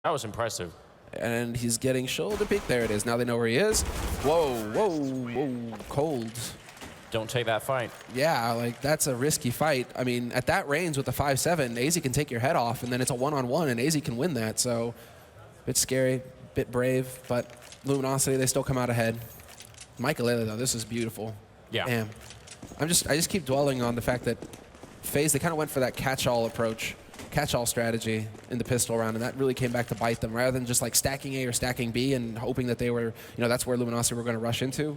That was impressive. And he's getting shoulder peek. There it is. Now they know where he is. Whoa, whoa, whoa, cold. Don't take that fight. Yeah, like that's a risky fight. I mean, at that range with the 5-7, AZ can take your head off, and then it's a one-on-one, and AZ can win that. So, a bit scary, a bit brave, but Luminosity, they still come out ahead. Michaelele, though, this is beautiful. Yeah. Damn. I just keep dwelling on the fact that FaZe, they kind of went for that catch-all approach, catch-all strategy in the pistol round, and that really came back to bite them, rather than just like stacking A or stacking B and hoping that they were, you know, that's where Luminosity were going to rush into.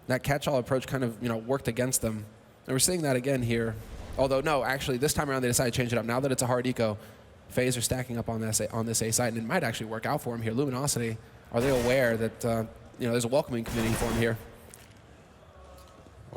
That catch-all approach kind of, you know, worked against them. And we're seeing that again here. Although, no, actually, this time around they decided to change it up. Now that it's a hard eco, FaZe are stacking up on this A side, and it might actually work out for them here. Luminosity, are they aware that, you know, there's a welcoming community for them here?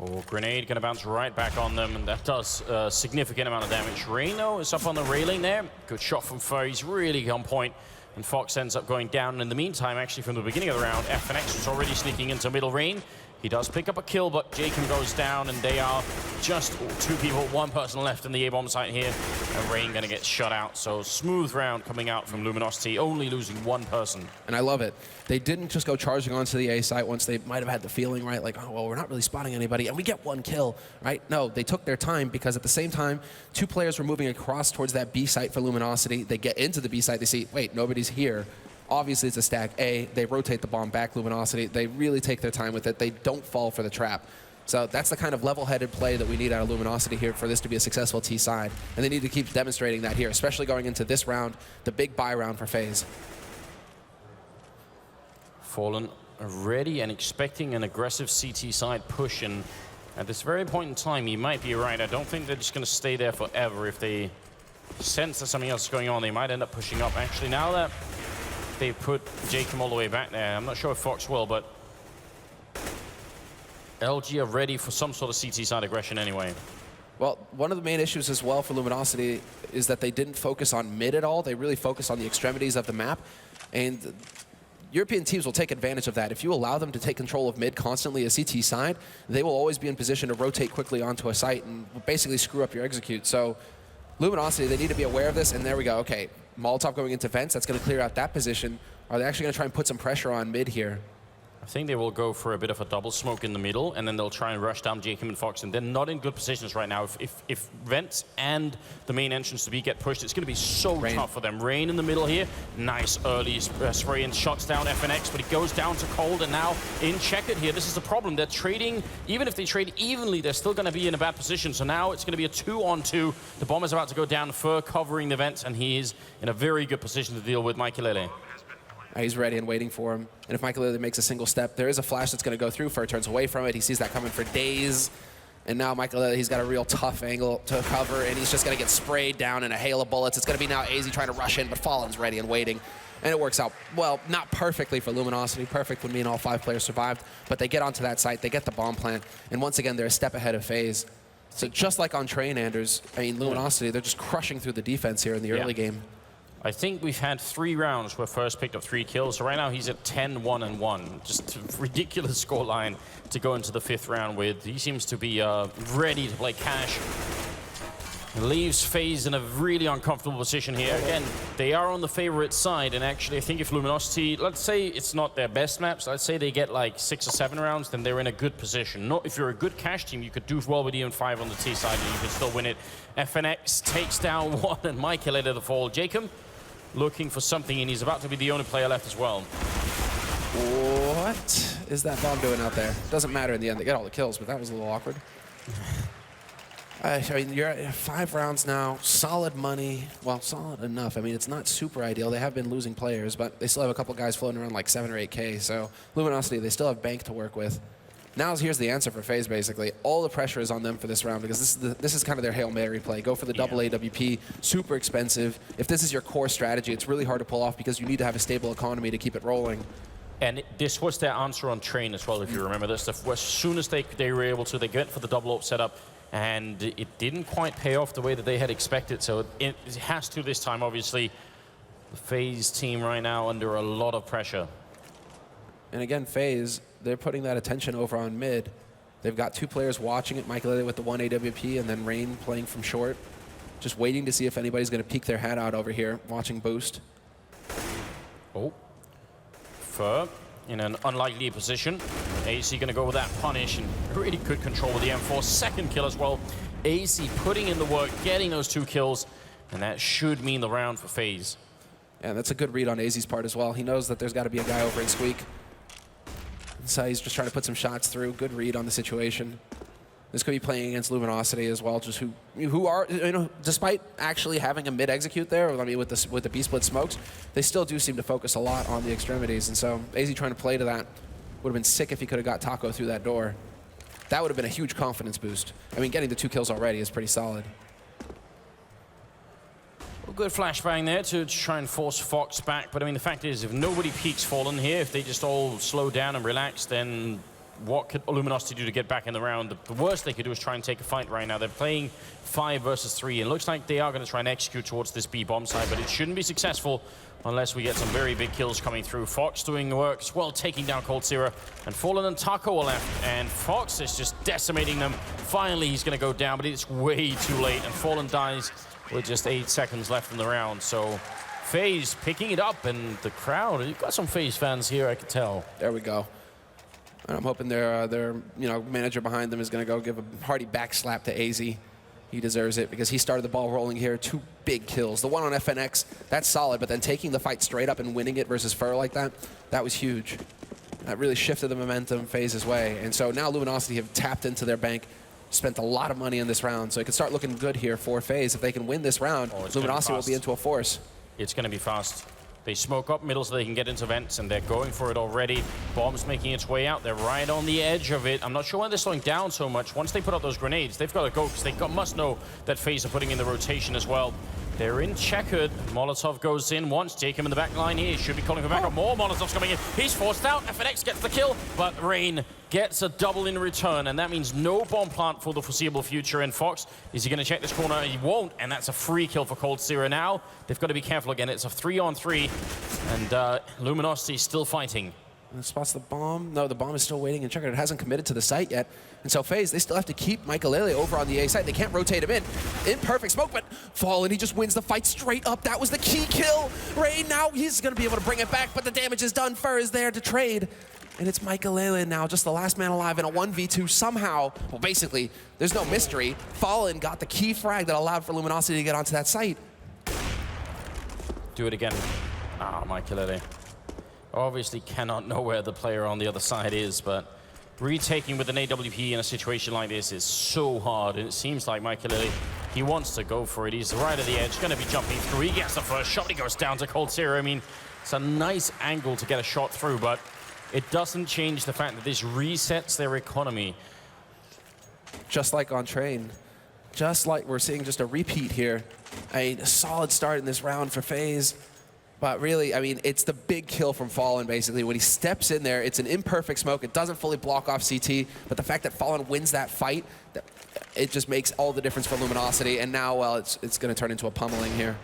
Oh, grenade going to bounce right back on them, and that does a significant amount of damage. Reno is up on the railing there. Good shot from FaZe, really on point. And Fox ends up going down. And in the meantime, actually, from the beginning of the round, FNX was already sneaking into middle lane. He does pick up a kill, but Jacob goes down, and they are just two people, one person left in the A-bomb site here. And Rain going to get shut out. So smooth round coming out from Luminosity, only losing one person. And I love it. They didn't just go charging onto the A site once they might have had the feeling, right, like, oh, well, we're not really spotting anybody, and we get one kill, right? No, they took their time, because at the same time, two players were moving across towards that B site for Luminosity. They get into the B site, they see, wait, nobody's here. Obviously, it's a stack A. They rotate the bomb back, Luminosity. They really take their time with it. They don't fall for the trap. So that's the kind of level-headed play that we need out of Luminosity here for this to be a successful T side. And they need to keep demonstrating that here, especially going into this round, the big buy round for FaZe. Fallen ready and expecting an aggressive CT side push, and at this very point in time, you might be right. I don't think they're just going to stay there forever. If they sense that something else is going on, they might end up pushing up. Actually, now that they've put Jacob all the way back there, I'm not sure if Fox will, but LG are ready for some sort of CT side aggression anyway. Well, one of the main issues as well for Luminosity is that they didn't focus on mid at all. They really focused on the extremities of the map, and European teams will take advantage of that. If you allow them to take control of mid constantly a CT side, they will always be in position to rotate quickly onto a site and basically screw up your execute. So Luminosity, they need to be aware of this, and there we go. Okay, Molotov going into vents, that's going to clear out that position. Are they actually going to try and put some pressure on mid here? I think they will go for a bit of a double smoke in the middle, and then they'll try and rush down Jacob and Fox, and they're not in good positions right now. If vents and the main entrance to B get pushed, it's going to be so tough for them. Rain in the middle here. Nice early spray and shots down FNX, but it goes down to Cold, and now in Checkered here. This is the problem. They're trading, even if they trade evenly, they're still going to be in a bad position. So now it's going to be a 2-on-2. The bomb is about to go down, Fur covering the vents, and he is in a very good position to deal with Michaelele. He's ready and waiting for him. And if Michaelele makes a single step, there is a flash that's going to go through. Fur turns away from it. He sees that coming for days. And now Michaelele, he's got a real tough angle to cover, and he's just going to get sprayed down in a hail of bullets. It's going to be now AZ trying to rush in, but Fallen's ready and waiting. And it works out, well, not perfectly for Luminosity. Perfect would mean all 5 players survived. But they get onto that site, they get the bomb plant, and once again, they're a step ahead of FaZe. So just like on Train Anders, I mean, Luminosity, they're just crushing through the defense here in the early game. I think we've had 3 rounds where First picked up 3 kills. So right now he's at 10-1-1. Just a ridiculous scoreline to go into the 5th round with. He seems to be ready to play cash. He leaves FaZe in a really uncomfortable position here. Again, they are on the favorite side, and actually I think if Luminosity, let's say it's not their best maps, let's say they get like 6 or 7 rounds, then they're in a good position. Not if you're a good cash team, you could do well with even 5 on the T side and you could still win it. FNX takes down 1 and Michaelele to the fall. Jacob looking for something, and he's about to be the only player left as well. What is that bomb doing out there? Doesn't matter in the end. They get all the kills, but that was a little awkward. I mean, you're at 5 rounds now. Solid money. Well, solid enough. I mean, it's not super ideal. They have been losing players, but they still have a couple guys floating around like 7 or 8K. So Luminosity, they still have bank to work with. Now here's the answer for FaZe, basically. All the pressure is on them for this round, because this is kind of their Hail Mary play. Go for the double AWP, super expensive. If this is your core strategy, it's really hard to pull off because you need to have a stable economy to keep it rolling. And this was their answer on Train as well, if you remember this. As soon as they were able to, they went for the double AWP setup, and it didn't quite pay off the way that they had expected. So it has to this time, obviously. The FaZe team right now under a lot of pressure. And again, FaZe, they're putting that attention over on mid. They've got 2 players watching it, Michaelele with the 1 AWP, and then Rain playing from short. Just waiting to see if anybody's going to peek their head out over here, watching Boost. Oh. Fur in an unlikely position. AC going to go with that punish and really good control with the M4. Second kill as well. AC putting in the work, getting those 2 kills, and that should mean the round for FaZe. Yeah, that's a good read on AZ's part as well. He knows that there's got to be a guy over in Squeak. So he's just trying to put some shots through. Good read on the situation. This could be playing against Luminosity as well, just who are, you know, despite actually having a mid-execute there, I mean, with the B-split smokes, they still do seem to focus a lot on the extremities. And so AZ trying to play to that would have been sick if he could have got Taco through that door. That would have been a huge confidence boost. I mean, getting the 2 kills already is pretty solid. Well, good flashbang there to try and force Fox back. But I mean, the fact is, if nobody peeks Fallen here, if they just all slow down and relax, then what could Luminosity do to get back in the round? The worst they could do is try and take a fight right now. They're playing 5 versus 3, and it looks like they are going to try and execute towards this B bomb side, but it shouldn't be successful unless we get some very big kills coming through. Fox doing the work as well, taking down Coldzera, and Fallen and Taco are left, and Fox is just decimating them. Finally, he's going to go down, but it's way too late, and Fallen dies with just 8 seconds left in the round. So FaZe picking it up, and the crowd, you've got some FaZe fans here, I can tell. There we go. And I'm hoping their manager behind them is going to go give a hearty back slap to AZ. He deserves it because he started the ball rolling here. 2 big kills. The one on FNX, that's solid, but then taking the fight straight up and winning it versus Fur like that, that was huge. That really shifted the momentum FaZe's way. And so now Luminosity have tapped into their bank, spent a lot of money in this round, so it could start looking good here for FaZe. If they can win this round, Luminosity will be into a force. It's going to be fast. They smoke up middle so they can get into vents, and they're going for it already. Bomb's making its way out. They're right on the edge of it. I'm not sure why they're slowing down so much. Once they put up those grenades, they've got to go because they must know that FaZe are putting in the rotation as well. They're in checkered. Molotov goes in once. Jacob in the back line here. Should be calling for backup. More Molotovs coming in. He's forced out. FNX gets the kill, but Rain gets a double in return, and that means no bomb plant for the foreseeable future. And Fox, is he going to check this corner? He won't, and that's a free kill for Coldzera now. They've got to be careful again. It's a 3-on-3, and Luminosity is still fighting. And spots the bomb. No, the bomb is still waiting in checkered. It hasn't committed to the site yet. And so FaZe, they still have to keep Michaelele over on the A site. They can't rotate him in. In perfect smoke, but Fallen, he just wins the fight straight up. That was the key kill. Rain, now he's going to be able to bring it back, but the damage is done. Fur is there to trade. And it's Michaelele now, just the last man alive in a 1v2 somehow. Well, basically, there's no mystery. Fallen got the key frag that allowed for Luminosity to get onto that site. Do it again. Ah, Michaelele. Obviously cannot know where the player on the other side is, but retaking with an AWP in a situation like this is so hard, and it seems like Michaelele, he wants to go for it. He's right at the edge, going to be jumping through. He gets the first shot, he goes down to Coldzera. I mean, it's a nice angle to get a shot through, but it doesn't change the fact that this resets their economy. Just like on Train, just like we're seeing just a repeat here. A solid start in this round for FaZe. But really, I mean, it's the big kill from Fallen, basically. When he steps in there, it's an imperfect smoke. It doesn't fully block off CT, but the fact that Fallen wins that fight, it just makes all the difference for Luminosity. And now, well, it's going to turn into a pummeling here.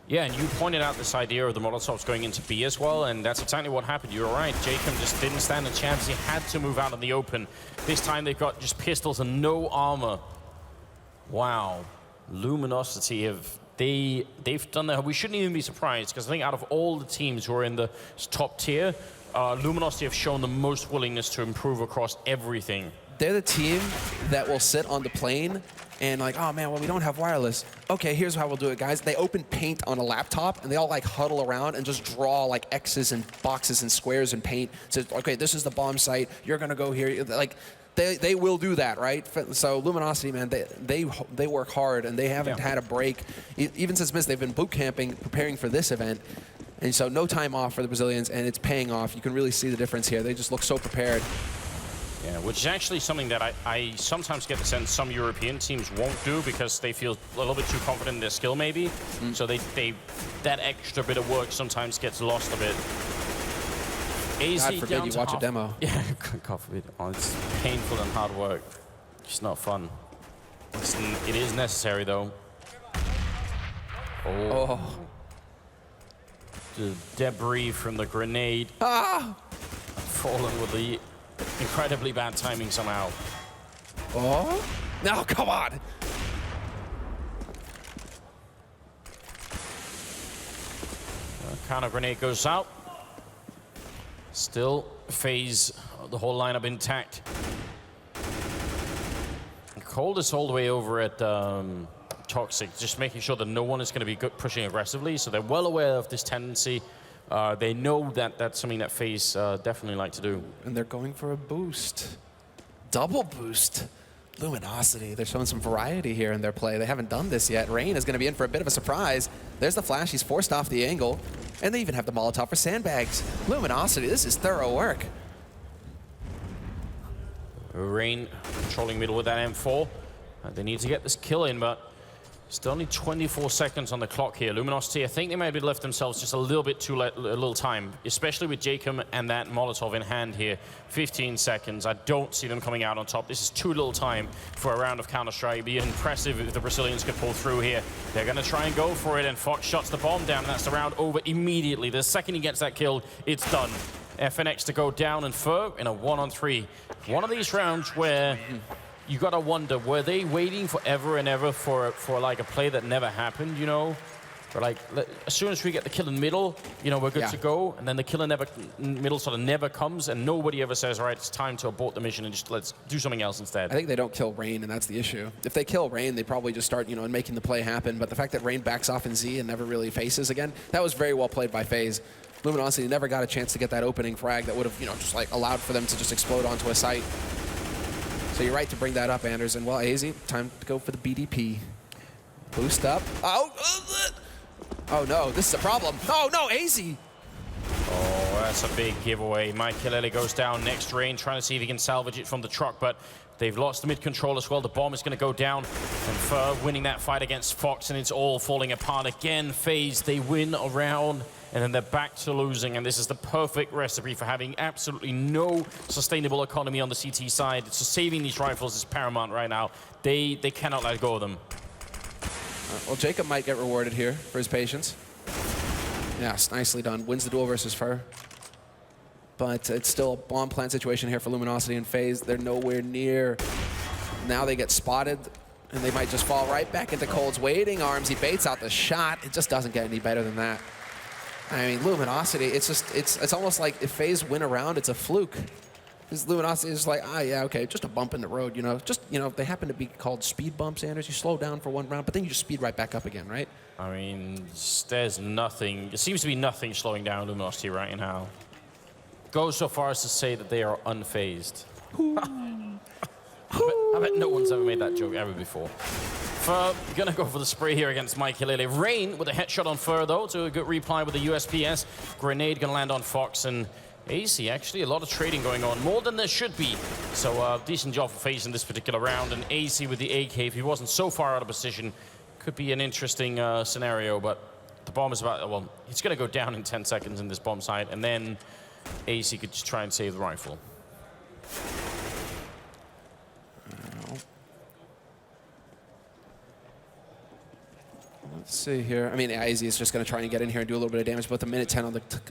Yeah, and you pointed out this idea of the Molotovs going into B as well, and that's exactly what happened. You're right, Jacob just didn't stand a chance. He had to move out in the open. This time they've got just pistols and no armor. Wow. Luminosity have... They've done that. We shouldn't even be surprised, because I think out of all the teams who are in the top tier, Luminosity have shown the most willingness to improve across everything. They're the team that will sit on the plane and like, oh man, well, we don't have wireless. Okay, here's how we'll do it, guys. They open paint on a laptop and they all like huddle around and just draw like X's and boxes and squares and paint. So, okay, this is the bomb site. You're gonna go here. Like, they will do that, right? So Luminosity, man, they work hard and they haven't had a break. Even since Miss, they've been boot camping, preparing for this event. And so no time off for the Brazilians, and it's paying off. You can really see the difference here. They just look so prepared. Yeah, which is actually something that I sometimes get the sense some European teams won't do because they feel a little bit too confident in their skill, maybe. So that extra bit of work sometimes gets lost a bit. AZ God forbid you watch a demo. Yeah, God forbid. Oh, it's painful and hard work. It's not fun. It is necessary, though. Oh. The debris from the grenade. Ah! Fallen with the incredibly bad timing somehow. Oh? No, come on! Counter grenade goes out. Still, FaZe, the whole lineup intact. Cold is all the way over at Toxic, just making sure that no one is going to be pushing aggressively. So they're well aware of this tendency. They know that that's something that FaZe definitely like to do. And they're going for a boost. Double boost. Luminosity, they're showing some variety here in their play. They haven't done this yet. Rain is going to be in for a bit of a surprise. There's the flash, he's forced off the angle. And they even have the Molotov for sandbags. Luminosity, this is thorough work. Rain controlling middle with that M4. They need to get this kill in, but still only 24 seconds on the clock here. Luminosity, I think they might have left themselves just a little bit too little time, especially with Jacob and that Molotov in hand here. 15 seconds. I don't see them coming out on top. This is too little time for a round of Counter-Strike. It'd be impressive if the Brazilians could pull through here. They're going to try and go for it, and Fox shuts the bomb down, and that's the round over immediately. The second he gets that kill, it's done. FNX to go down and Fur in a 1-on-3. One of these rounds where you gotta wonder, were they waiting forever and ever for like a play that never happened, you know? But like, as soon as we get the kill in middle, you know, we're good to go. And then the kill in middle sort of never comes, and nobody ever says, all right, it's time to abort the mission and just let's do something else instead. I think they don't kill Rain, and that's the issue. If they kill Rain, they probably just start, you know, making the play happen. But the fact that Rain backs off in Z and never really faces again, that was very well played by FaZe. Luminosity never got a chance to get that opening frag that would have, you know, just like allowed for them to just explode onto a site. So you're right to bring that up, Anders. And well, AZ, time to go for the BDP. Boost up. Oh no, this is a problem. Oh no, AZ. Oh, that's a big giveaway. Mike goes down next Rain, trying to see if he can salvage it from the truck, but they've lost the mid control as well. The bomb is going to go down, and Fur winning that fight against Fox, and it's all falling apart again. FaZe, they win a round, and then they're back to losing, and this is the perfect recipe for having absolutely no sustainable economy on the CT side. So saving these rifles is paramount right now. They cannot let go of them. Well, Jacob might get rewarded here for his patience. Yes, nicely done. Wins the duel versus Fur. But it's still a bomb plant situation here for Luminosity and FaZe. They're nowhere near. Now they get spotted, and they might just fall right back into Cold's waiting arms. He baits out the shot. It just doesn't get any better than that. I mean, Luminosity, it's almost like if FaZe win a round, it's a fluke. Because Luminosity is like, yeah, okay, just a bump in the road, you know. Just, you know, they happen to be called speed bumps, Anders. You slow down for one round, but then you just speed right back up again, right? I mean, there's nothing, it seems to be nothing slowing down Luminosity right now. Go so far as to say that they are unfazed. I bet no one's ever made that joke ever before. Fur gonna go for the spray here against Mike Lele. Rain with a headshot on Fur though, to a good reply with the USPS. Grenade gonna land on Fox, and AC, actually a lot of trading going on, more than there should be. So decent job for FaZe in this particular round, and AC with the AK, if he wasn't so far out of position, could be an interesting scenario, but the bomb is about, well, it's gonna go down in 10 seconds in this bomb site, and then AC could just try and save the rifle. Let's see here. I mean, AZ is just going to try and get in here and do a little bit of damage, but the minute 10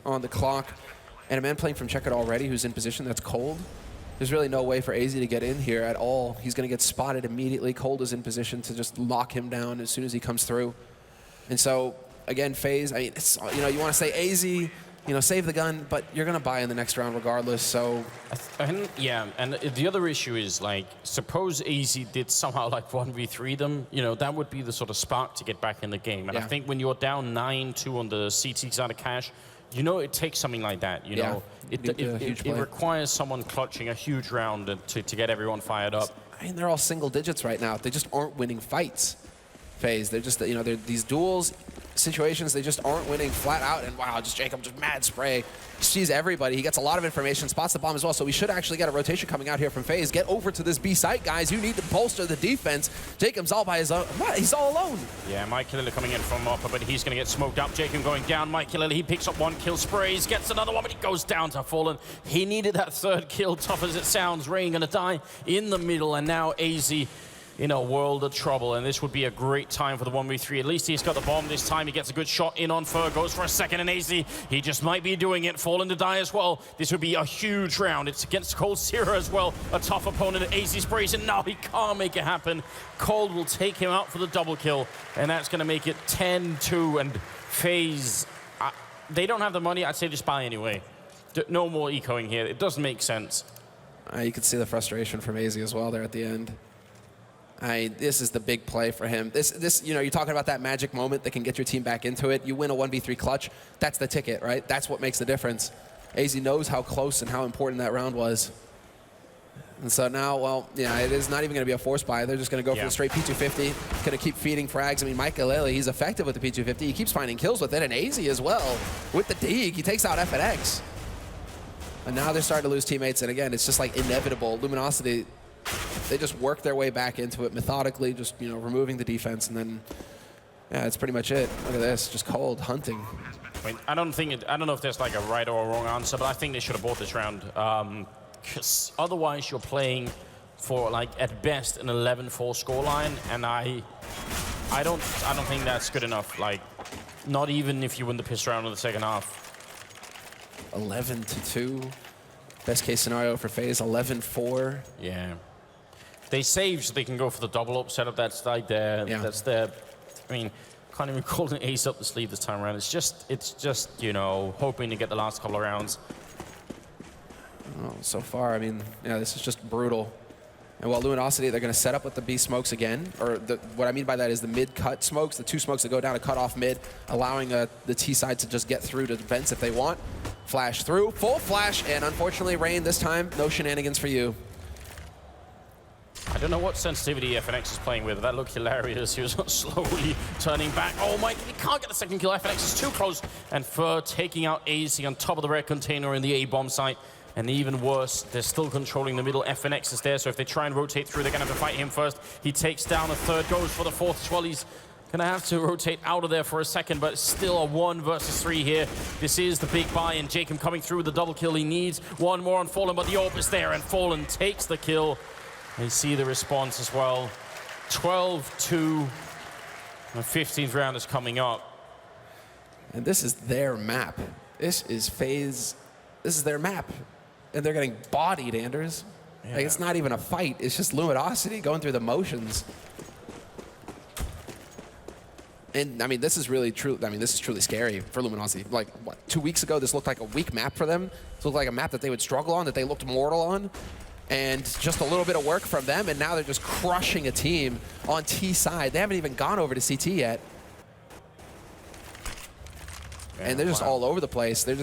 on the clock. And a man playing from Checkered already who's in position that's Cold. There's really no way for AZ to get in here at all. He's going to get spotted immediately. Cold is in position to just lock him down as soon as he comes through. And so, again, FaZe, I mean, it's, you know, you want to say AZ, you know, save the gun, but you're going to buy in the next round regardless, so... yeah, and the other issue is, like, suppose AZ did somehow, like, 1v3 them, you know, that would be the sort of spark to get back in the game. And I think when you're down 9-2 on the CT side of Cash, you know it takes something like that, you know. It requires someone clutching a huge round to get everyone fired up. I mean, they're all single digits right now. They just aren't winning fights, FaZe. They're just, you know, they're these duels, situations, they just aren't winning flat out. And wow, just Jacob, just mad spray. Sees everybody. He gets a lot of information, spots the bomb as well. So we should actually get a rotation coming out here from FaZe. Get over to this B site, guys. You need to bolster the defense. Jacob's all by his own. What? He's all alone. Yeah, Mike Lille coming in from upper, but he's going to get smoked up. Jacob going down. Mike Lille, he picks up one kill, sprays, gets another one, but he goes down to Fallen. He needed that third kill, tough as it sounds. Rain going to die in the middle, and now AZ in a world of trouble, and this would be a great time for the 1v3. At least he's got the bomb this time. He gets a good shot in on Fur, goes for a second, and AZ, he just might be doing it. Fallen to die as well. This would be a huge round. It's against Cold Sierra as well, a tough opponent. AZ sprays, and now he can't make it happen. Cold will take him out for the double kill, and that's going to make it 10-2, and FaZe, they don't have the money, I'd say just buy anyway. No more ecoing here. It doesn't make sense. You can see the frustration from AZ as well there at the end. This is the big play for him. This, you know, you're talking about that magic moment that can get your team back into it. You win a 1v3 clutch. That's the ticket, right? That's what makes the difference. AZ knows how close and how important that round was. And so now, well, yeah, it is not even going to be a force buy. They're just going to go for the straight P250. Going to keep feeding frags. I mean, Michael, he's effective with the P250. He keeps finding kills with it, and AZ as well. With the Deke, he takes out FNX. And now they're starting to lose teammates, and again, it's just like inevitable. Luminosity, they just work their way back into it methodically, just, you know, removing the defense, and then, yeah, that's pretty much it. Look at this, just cold hunting. I mean, I don't know if there's like a right or a wrong answer, but I think they should have bought this round. Because otherwise you're playing for, like, at best an 11-4 scoreline, and I don't think that's good enough. Like, not even if you win the piss round in the second half. 11-2. Best case scenario for FaZe, 11-4. Yeah. They save so they can go for the double up setup. That's like their, that's their, I mean, can't even call an ace up the sleeve this time around. It's just, you know, hoping to get the last couple of rounds. Oh, so far, I mean, yeah, this is just brutal. And while Luminosity, they're going to set up with the B smokes again. Or what I mean by that is the mid-cut smokes, the 2 smokes that go down to cut off mid, allowing the T side to just get through to vents if they want. Flash through, full flash, and unfortunately, Rain, this time, no shenanigans for you. I don't know what sensitivity FNX is playing with. That looked hilarious. He was slowly turning back. Oh my, he can't get the second kill. FNX is too close. And Fur taking out AZ on top of the red container in the A-bomb site. And even worse, they're still controlling the middle. FNX is there, so if they try and rotate through, they're going to have to fight him first. He takes down a third, goes for the fourth as well. He's going to have to rotate out of there for a second, but still a 1 versus 3 here. This is the big buy, and Jacob coming through with the double kill. He needs one more on Fallen, but the AWP is there, and Fallen takes the kill. You see the response as well. 12-2. The 15th round is coming up. And this is their map. This is FaZe. This is their map. And they're getting bodied, Anders. Yeah. Like, it's not even a fight. It's just Luminosity going through the motions. And I mean, this is really true. I mean, this is truly scary for Luminosity. Like, what, 2 weeks ago, this looked like a weak map for them. This looked like a map that they would struggle on, that they looked mortal on. And just a little bit of work from them, and now they're just crushing a team on T side. They haven't even gone over to CT yet. And they're just all over the place. They're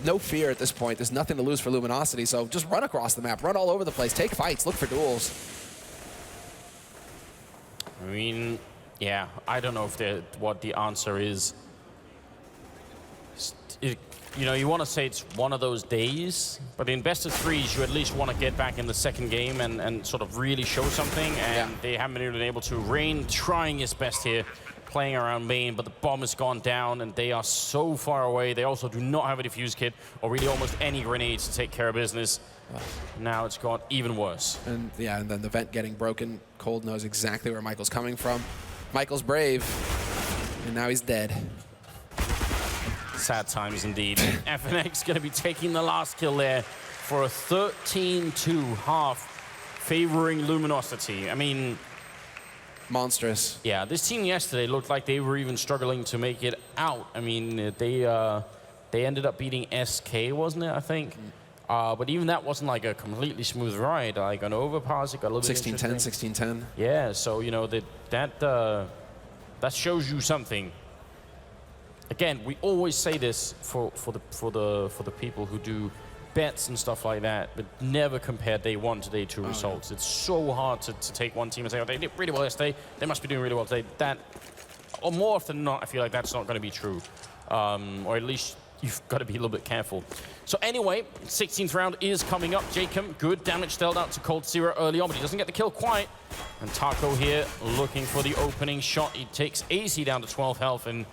no fear at this point. There's nothing to lose for Luminosity, so just run across the map, run all over the place, take fights, look for duels. I mean, yeah, I don't know if what the answer is. You know, you want to say it's one of those days, but in best of threes, you at least want to get back in the second game and sort of really show something, and they haven't been able to. Rain trying his best here, playing around main, but the bomb has gone down, and they are so far away. They also do not have a defuse kit, or really almost any grenades to take care of business. Now it's gone even worse. And yeah, and then the vent getting broken. Cold knows exactly where Michael's coming from. Michael's brave, and now he's dead. Sad times indeed. FNX going to be taking the last kill there for a 13-2 half, favoring Luminosity. I mean, monstrous. Yeah, this team yesterday looked like they were even struggling to make it out. I mean, they ended up beating SK, wasn't it, I think? But even that wasn't like a completely smooth ride. Like an overpass, it got a little bit 16-10, 16-10. Yeah, so, you know, that shows you something. Again, we always say this for the people who do bets and stuff like that, but never compare day 1 to day 2 results. It's so hard to take one team and say, oh, they did really well yesterday, they must be doing really well today. That, or more often than not, I feel like that's not going to be true. Or at least you've got to be a little bit careful. So anyway, 16th round is coming up. Jacob, good damage dealt out to Cold Zero early on, but he doesn't get the kill quite. And Taco here looking for the opening shot. He takes AZ down to 12 health, and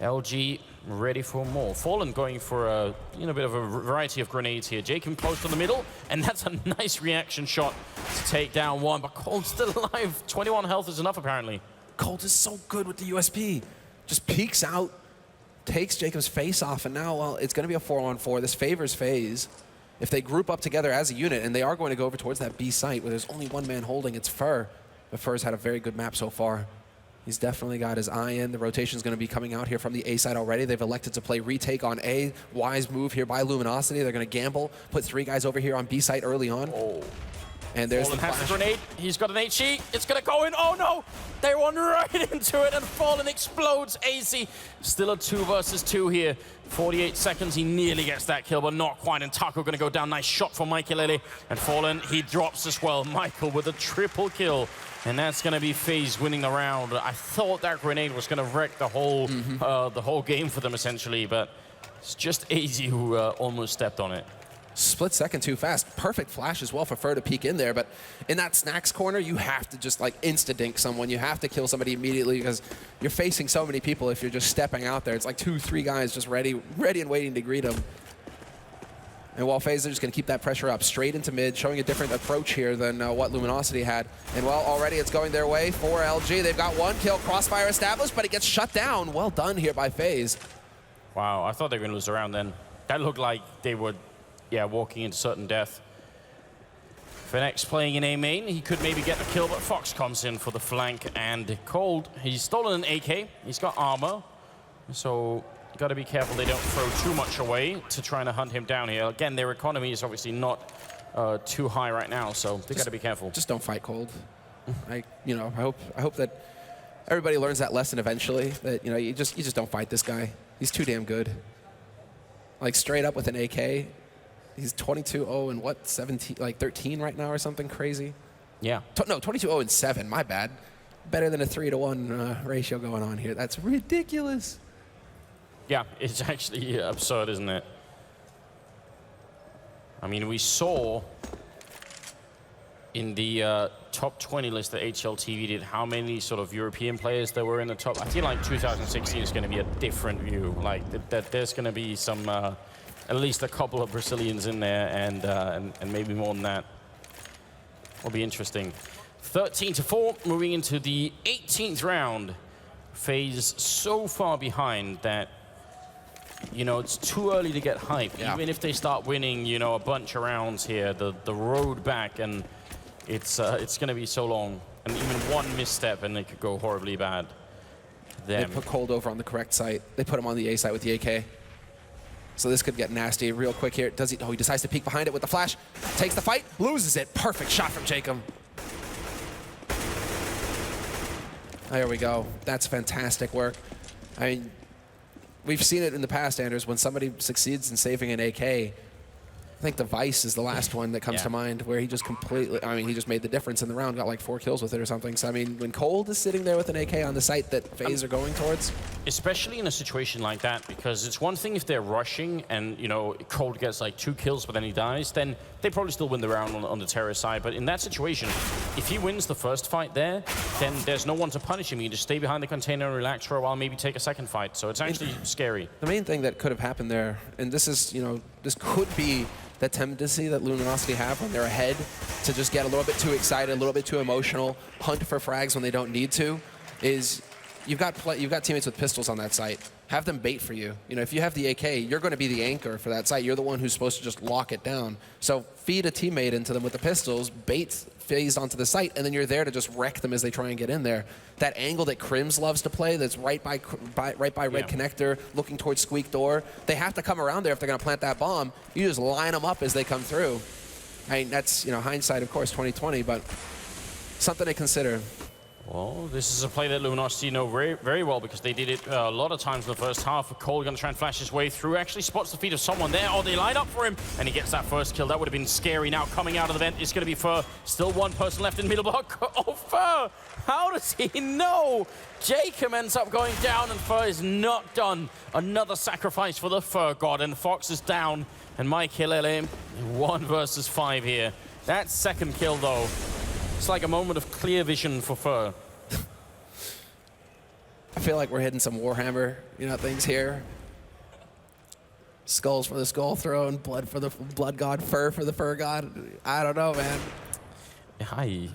LG ready for more. Fallen going for a bit of a variety of grenades here. Jacob close to the middle, and that's a nice reaction shot to take down one. But Cold's still alive. 21 health is enough, apparently. Cold is so good with the USP. Just peeks out, takes Jacob's face off, and now, well, it's going to be a 4-on-4. This favors FaZe. If they group up together as a unit, and they are going to go over towards that B site where there's only one man holding, it's Fur. But Fur's had a very good map so far. He's definitely got his eye in. The rotation's going to be coming out here from the A side already. They've elected to play retake on A. Wise move here by Luminosity. They're going to gamble, put 3 guys over here on B site early on. Oh. And there's Fallen the has the grenade. He's got an HE. It's going to go in. Oh, no. They run right into it, and Fallen explodes. AC still a 2 versus 2 here. 48 seconds. He nearly gets that kill, but not quite. And Taco going to go down. Nice shot from Michael. And Fallen, he drops as well. Michael with a triple kill. And that's going to be FaZe winning the round. I thought that grenade was going to wreck the whole game for them, essentially. But it's just AZ who almost stepped on it. Split second too fast. Perfect flash as well for Fer to peek in there. But in that snacks corner, you have to just like insta-dink someone. You have to kill somebody immediately because you're facing so many people if you're just stepping out there. It's like 2, 3 guys just ready and waiting to greet him. And while FaZe are just going to keep that pressure up straight into mid, showing a different approach here than what Luminosity had. And well, already it's going their way for LG. They've got 1 kill, crossfire established, but it gets shut down. Well done here by FaZe. Wow, I thought they were going to lose the round then. That looked like they would, yeah, walking into certain death. Phoenix playing in A main. He could maybe get the kill, but Fox comes in for the flank. And Cold, he's stolen an AK. He's got armor. So got to be careful they don't throw too much away to trying to hunt him down here. Again, their economy is obviously not too high right now, so they got to be careful. Just don't fight Cold. I hope that everybody learns that lesson eventually. That you just don't fight this guy. He's too damn good. Like straight up with an AK, he's 22-0 and what 17, like 13 right now or something crazy. Yeah. No, 22-0 and 7. My bad. Better than a 3-to-1 ratio going on here. That's ridiculous. Yeah, it's actually absurd, isn't it? I mean, we saw in the top 20 list that HLTV did how many sort of European players there were in the top. I feel like 2016 is going to be a different view. Like that there's going to be some, at least a couple of Brazilians in there, and maybe more than that. Will be interesting. 13-4, moving into the 18th round. FaZe so far behind that, it's too early to get hype. Yeah. Even if they start winning, a bunch of rounds here, the road back, and it's going to be so long. And even one misstep, and it could go horribly bad. They put Cold over on the correct site. They put him on the A site with the AK. So this could get nasty real quick here. Does he? Oh, he decides to peek behind it with the flash. Takes the fight, loses it. Perfect shot from Jacob. There we go. That's fantastic work. I mean, we've seen it in the past, Anders, when somebody succeeds in saving an AK. I think the Vice is the last one that comes to mind, where he just completely, he just made the difference in the round, got like 4 kills with it or something. So, I mean, when Cold is sitting there with an AK on the site that FaZe are going towards. Especially in a situation like that, because it's one thing if they're rushing and, Cold gets like 2 kills, but then he dies, then they probably still win the round on the terrorist side. But in that situation, if he wins the first fight there, then there's no one to punish him. You just stay behind the container and relax for a while, maybe take a second fight. So it's actually scary. The main thing that could have happened there, and this is, this could be the tendency that Luminosity have when they're ahead to just get a little bit too excited, a little bit too emotional, hunt for frags when they don't need to, is you've got teammates with pistols on that site. Have them bait for you. If you have the AK, you're going to be the anchor for that site. You're the one who's supposed to just lock it down. So feed a teammate into them with the pistols, bait FaZe onto the site, and then you're there to just wreck them as they try and get in there. That angle that Crims loves to play, that's right by red connector, looking towards squeak door. They have to come around there if they're going to plant that bomb. You just line them up as they come through. I mean, that's hindsight, of course, 2020, but something to consider. Well, this is a play that Luminosity know very, very well because they did it a lot of times in the first half. Cole going to try and flash his way through. Actually spots the feet of someone there. Oh, they line up for him, and he gets that first kill. That would have been scary. Now coming out of the vent, it's going to be Fer. Still one person left in the middle block. Oh, Fer! How does he know? Jacob ends up going down, and Fer is not done. Another sacrifice for the Fer God, and Fox is down. And Mike Hilele, 1 versus 5 here. That second kill, though, it's like a moment of clear vision for Fer. I feel like we're hitting some Warhammer, things here. Skulls for the Skull Throne, blood for the Blood God, fur for the Fur God. I don't know, man. Hi.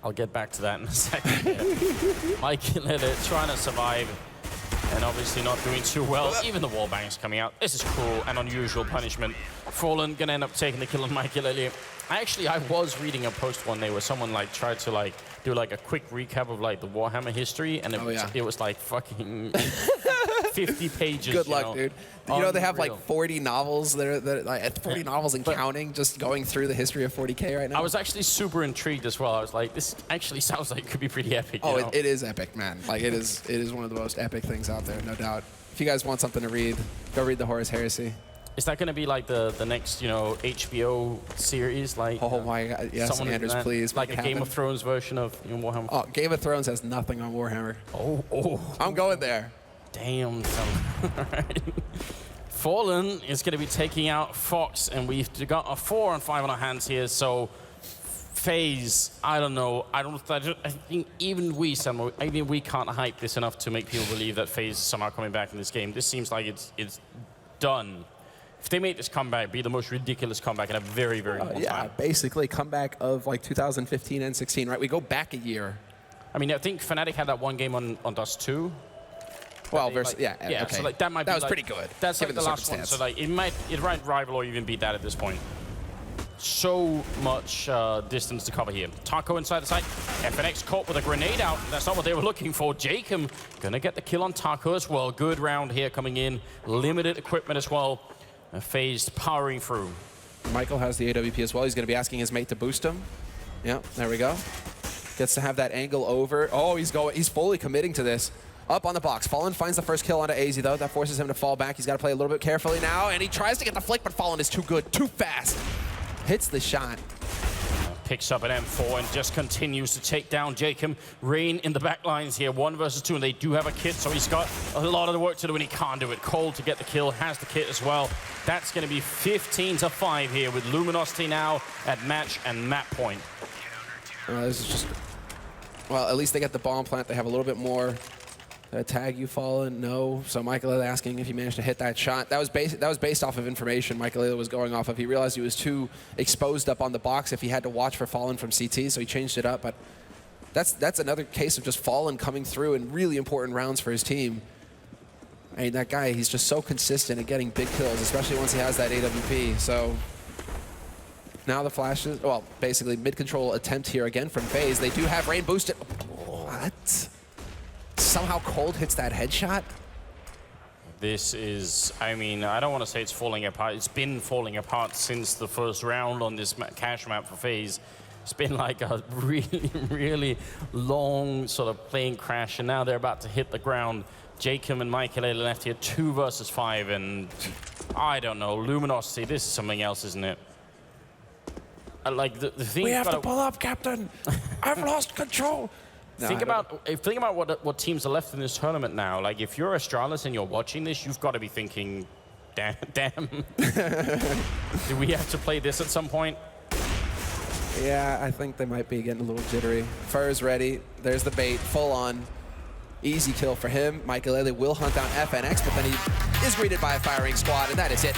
I'll get back to that in a second. Mike Hilele trying to survive and obviously not doing too well. Even the wallbang's coming out. This is cruel and unusual punishment. Fallen gonna end up taking the kill on Mike Hilele. I was reading a post one day where someone tried to do like a quick recap of like the Warhammer history, and it was like fucking 50 pages. Good luck, dude. You know they have like Unreal. 40 novels. They're like 40 novels and counting, just going through the history of 40K right now. I was actually super intrigued as well. I was like, this actually sounds like it could be pretty epic. Oh, you know? it is epic, man. Like it is one of the most epic things out there, no doubt. If you guys want something to read, go read the Horus Heresy. Is that going to be like the next, HBO series? Like, Oh my God, yes, Anders, please. Like make a it Game happen. of Thrones version of Warhammer. Oh, Game of Thrones has nothing on Warhammer. Oh. I'm going there. Damn, son. Alright. Fallen is going to be taking out Fox, and we've got a 4 on 5 on our hands here, so FaZe, I don't know. I think even we can't hype this enough to make people believe that FaZe is somehow coming back in this game. This seems like it's done. If they make this comeback, it'd be the most ridiculous comeback in a very, very long time. Basically comeback of like 2015 and 16, right? We go back a year. I mean, I think Fnatic had that one game on Dust 2. Well, Okay. okay. So like that might be was like, pretty good. That's like given the last one. So like it might rival or even beat that at this point. So much distance to cover here. Taco inside the site. FNX caught with a grenade out. That's not what they were looking for. Jacob gonna get the kill on Taco as well. Good round here coming in. Limited equipment as well. And FaZe powering through. Michael has the AWP as well. He's going to be asking his mate to boost him. Yeah, there we go. Gets to have that angle over. Oh, he's fully committing to this. Up on the box. Fallen finds the first kill onto AZ, though. That forces him to fall back. He's got to play a little bit carefully now, and he tries to get the flick, but Fallen is too good, too fast. Hits the shot. Picks up an M4 and just continues to take down Jacob. Rain in the back lines here, 1 versus 2, and they do have a kit, so he's got a lot of the work to do, and he can't do it. Cole to get the kill, has the kit as well. That's going to be 15-5 here with Luminosity now at match and map point. This is just... Well, at least they get the bomb plant. They have a little bit more. Tag you, Fallen? No. So Michael asking if he managed to hit that shot. That was based off of information Michael was going off of. He realized he was too exposed up on the box if he had to watch for Fallen from CT, so he changed it up. But that's another case of just Fallen coming through in really important rounds for his team. I mean, that guy, he's just so consistent at getting big kills, especially once he has that AWP. So now the flashes, well, basically mid-control attempt here again from FaZe. They do have Rain boosted. What? Somehow Cold hits that headshot? This is, I mean, I don't want to say it's falling apart. It's been falling apart since the first round on this cash map for FaZe. It's been like a really, really long sort of plane crash, and now they're about to hit the ground. Jacob and Michael left here 2 versus 5, and I don't know, Luminosity, this is something else, isn't it? Like the thing. We have to pull up, Captain. I've lost control. Think about what teams are left in this tournament now. Like, if you're Astralis and you're watching this, you've got to be thinking, damn. Do we have to play this at some point? Yeah, I think they might be getting a little jittery. Fur's ready. There's the bait, full on. Easy kill for him. Michael will hunt down FNX, but then he is greeted by a firing squad, and that is it.